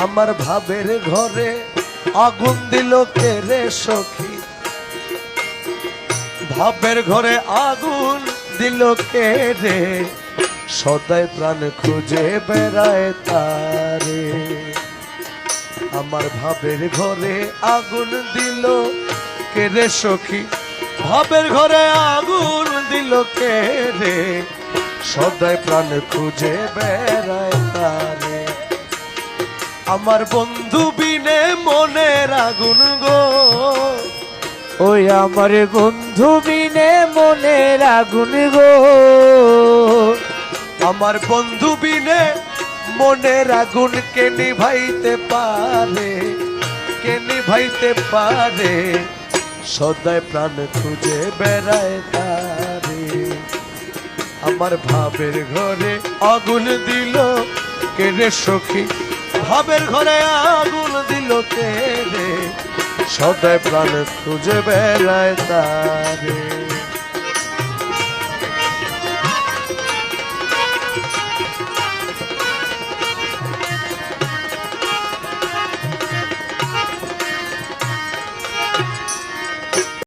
আমার ভাবের ঘরে আগুন দিল কে রে সখী, ভাবের ঘরে আগুন দিল কে রে, সদাই প্রাণ খুঁজে বেড়ায় তারে। আমার ভাবের ঘরে আগুন দিল কে রে সখী, ভাবের ঘরে আগুন দিল কে রে, সদাই প্রাণ খুঁজে বেড়ায় তারে। আমার বন্ধু বিনে মনের আগুন গো, ওই আমার বন্ধু বিনে মনের আগুন গো, আমার বন্ধু বিনে মনের আগুন কে নিভাইতে পারে, কে নিভাইতে পারে, সদাই প্রাণ খুঁজে বেড়ায় তারে। আমার ভাবের ঘরে আগুন দিল কে রে সখী, ভাবের ঘরে আগুন দিল কে রে, সদাই প্রাণ খুঁজে বেড়ায় তারে।